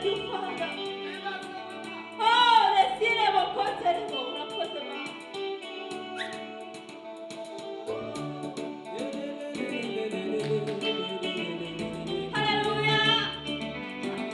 thank you, Father. Oh, lesiye bokote limo unakote ma. Hallelujah.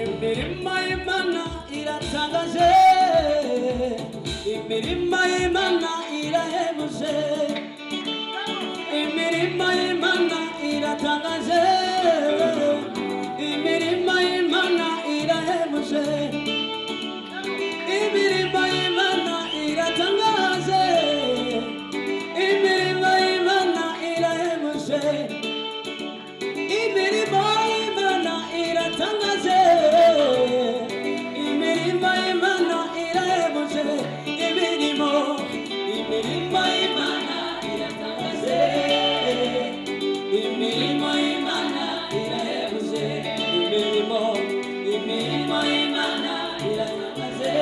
Imirima y'Imana iratangaje, imirima y'Imana irahebuje, imirima y'Imana iratangaje, imirima y'Imana irahebuje, imirima y'Imana iratangaje, imirima y'Imana irahebuje, imirima y'Imana iratangaje, imirima y'Imana irahebuje, imirima y'Imana iratangaje, imirima y'Imana irahebuje, imirima y'Imana iratangaje,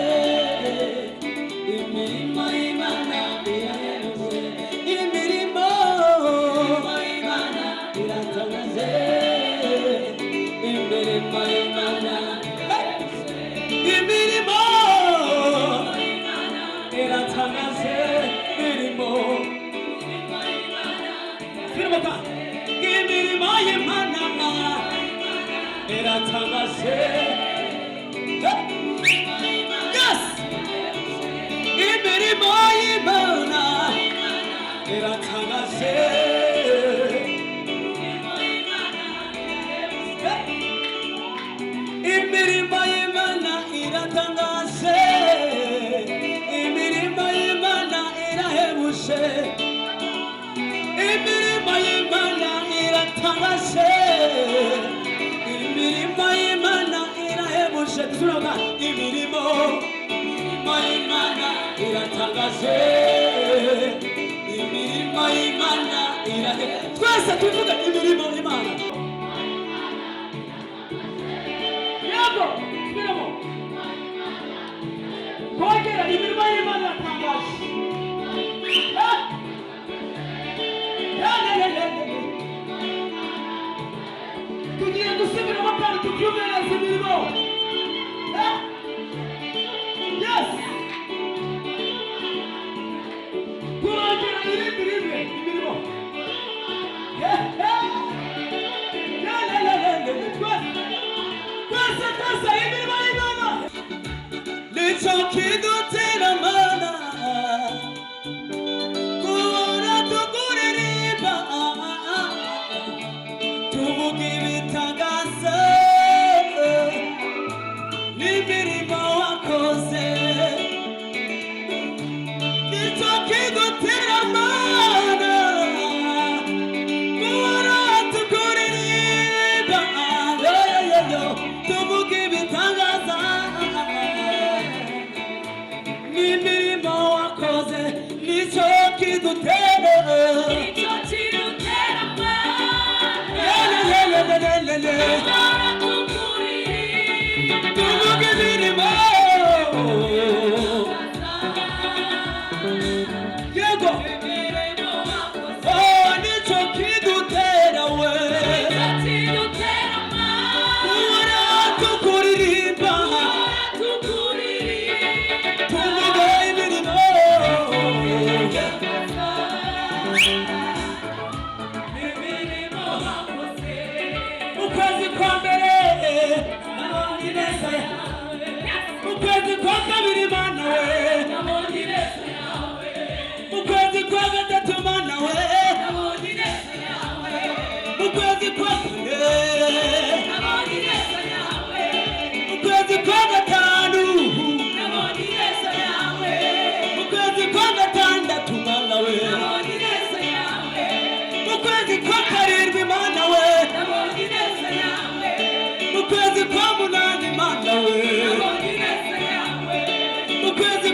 imirima y'Imana irahebuje, imirima y'Imana iratangaje, imirima y'Imana imirimo iratangaje, imirimo imirimo y'Imana iratangaje, yes, imirimo y'Imana iratangaje, imirimo y'Imana iratangaje, imirimo y'Imana irahebuje, imirimo y'Imana iratangaje, imirimo y'Imana irahebuje, tunaga imirimo y'Imana iratangaje, imirimo y'Imana irahebuje, twese tuvuga imirimo y'Imana. Kongera imirimo y'Imana iratangaje. Tugiye gusubiramo kandi tubyumereze imirimo. Yes. Kongera imirimo. Twese imirimo y'Imana. Nicho kidutera mana kuona tukuririmba tuvuge ibitangaza n'imirimo wakoze, nicho kidutera mana kuona tukuririmba tuvuge ibitangaza imirimo wakoze, nicho kidutera tuvuge imirimo yego, oh nicho kidutera we kuhora tukuririmba tuvuge imirimo ukwezi kwa mbere nabonye ineza yawe, ukwezi kwa kabiri mana we nabonye ineza yawe, ukwezi kwa gatatu mana we nabonye ineza yawe, ukwezi kwa kane nabonye ineza yawe, ukwezi kwa gatanu nabonye ineza yawe, ukwezi kwa gatandatu mana we nabonye ineza yawe, ukwezi kwa karindwi mana we nabonye ineza yawe, ukwezi kwa munani mana we nabonye ineza yawe, ukwezi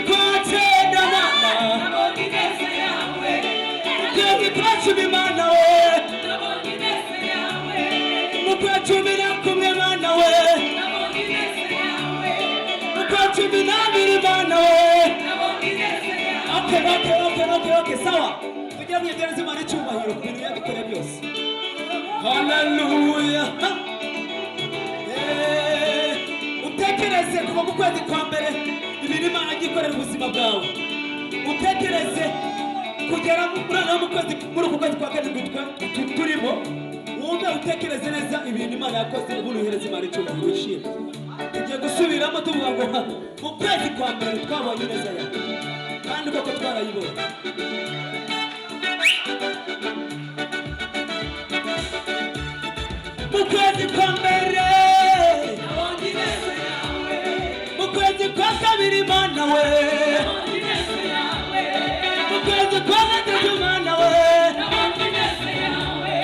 Okay, sawa. Tugira mwegereze Imana icyubahiro ku bintu yadukoreye byose. Hallelujah. Utekereze kuva mu kwezi kwa mbere ibintu Imana igikorera ubuzima bwawe. Utekereze kugera mu kwezi muri uku kwezi kwa karindwi turimo. Wumve utekereze neza ibintu Imana yakoze uburuhereza Imana icyubahiro wishimye. Tugiye gusubiramo tuvuga ngo mu kwezi kwa mbere twabonye neza yawe. Kandi koko twarayibonye. Mu kwezi kwa mbere nabonye neza yawe. Mu kwezi kwa kabiri Imana we nabonye neza yawe. Mu kwezi kwa gatatu Imana we nabonye neza yawe.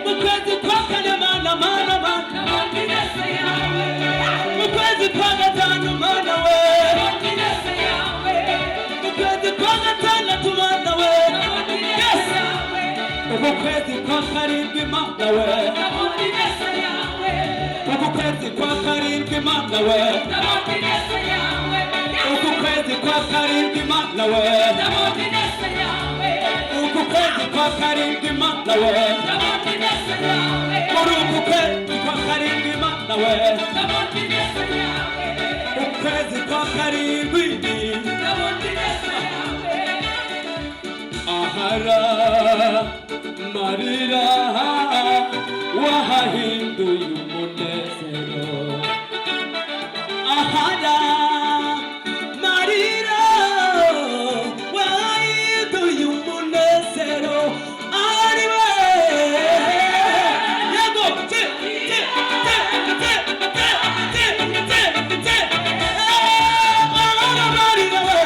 Mu kwezi kwa kane Imana nabonye neza yawe. Mu kwezi kwa gatanu Imana we nabonye neza yawe. Mu kwezi kwa gatandatu Imana we nabonye neza yawe. Mu kwezi kwa karindwi Imana we nabonye neza yawe. Mu kwezi kwa karindwi Imana we nabonye neza yawe. Mu kwezi kwa karindwi Imana we nabonye neza yawe. Mu kwezi kwa karindwi Imana we nabonye neza yawe. Muri uku kwezi kwa karindwi Imana we nabonye neza yawe. Mu kwezi kwa karindwi nabonye neza yawe. Ahara marira wahahinduye umunezero. Ahara marira wahahinduye umunezero. Ari we yego marira we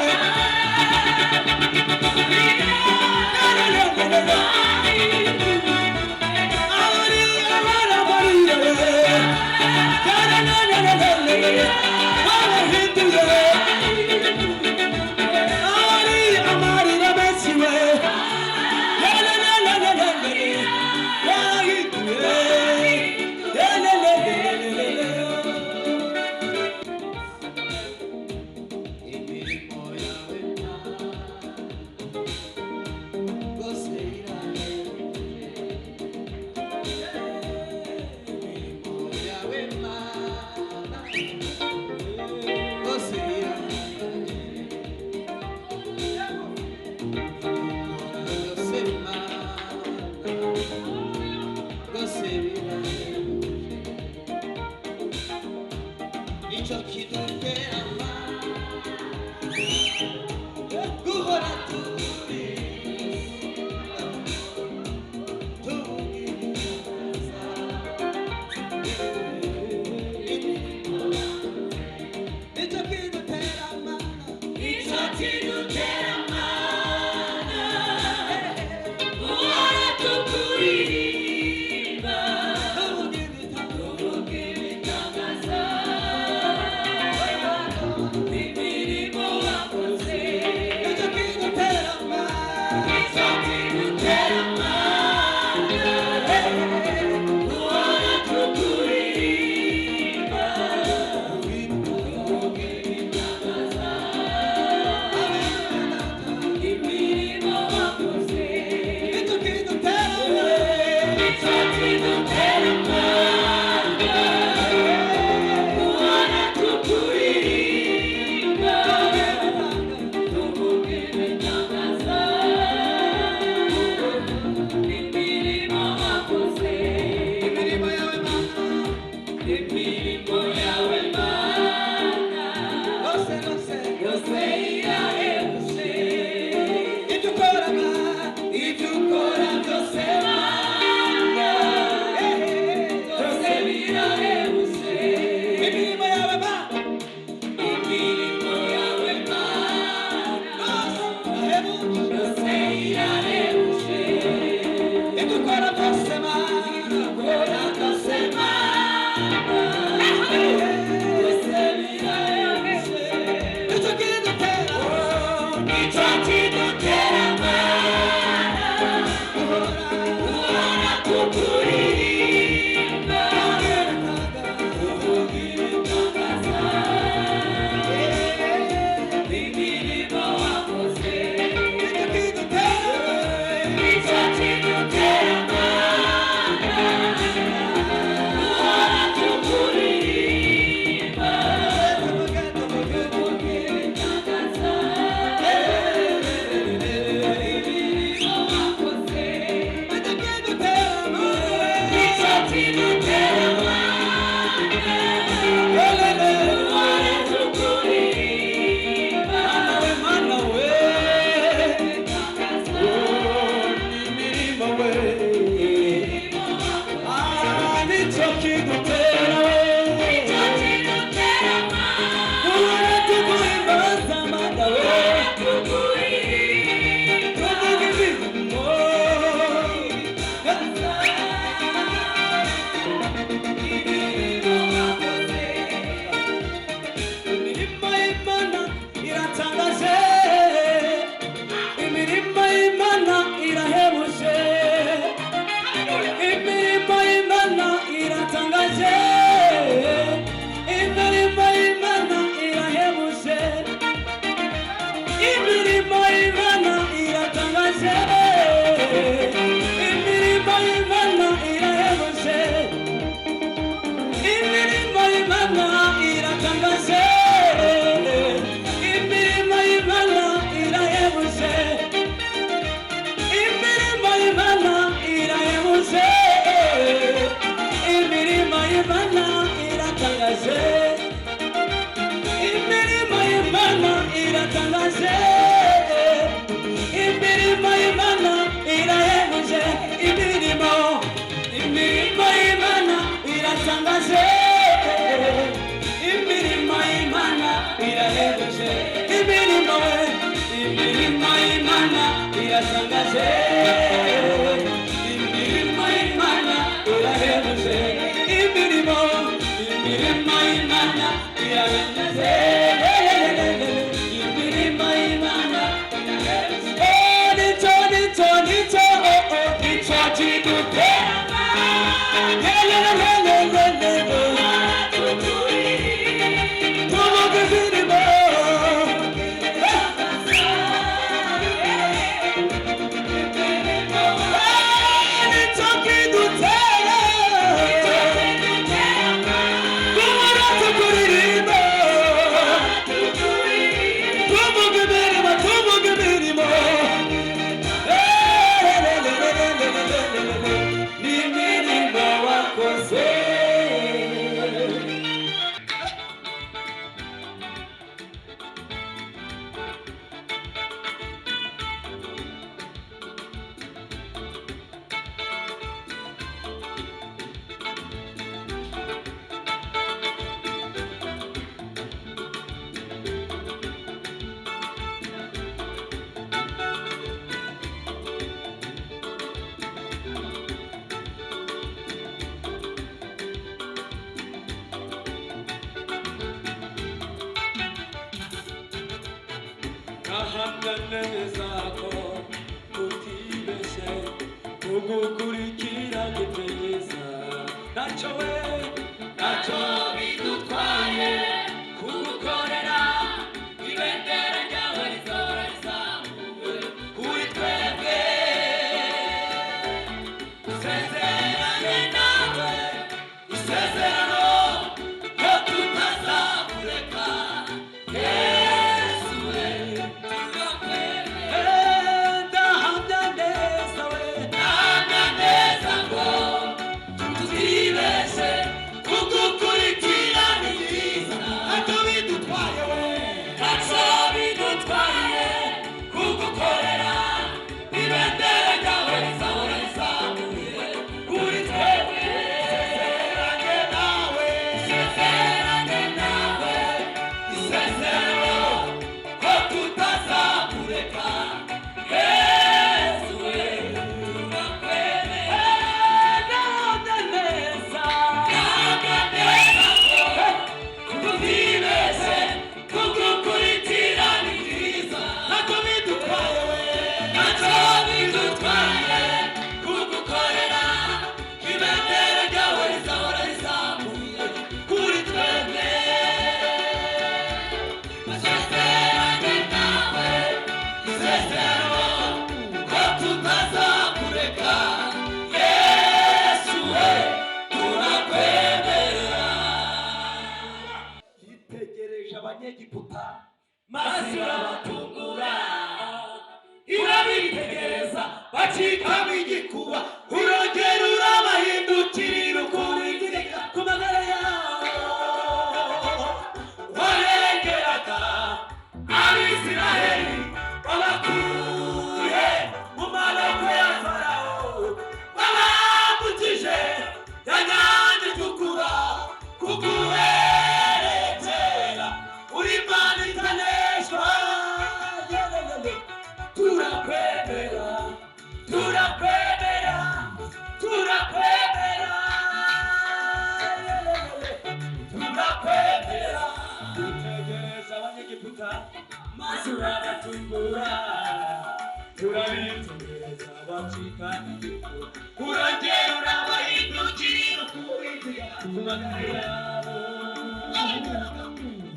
bacikamo igikuba urongera urabahindukirira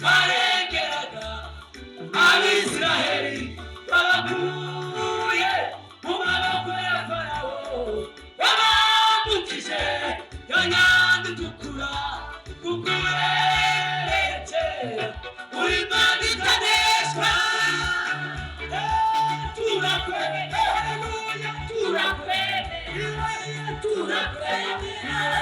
barengeraga Abisiraheli babakuye mu maboko ya Farawo babambukije ya nyanja itukura kuko weretse uri Imana itaneshwa. Turakwemera, haleluya, turakwemera, turakwemera.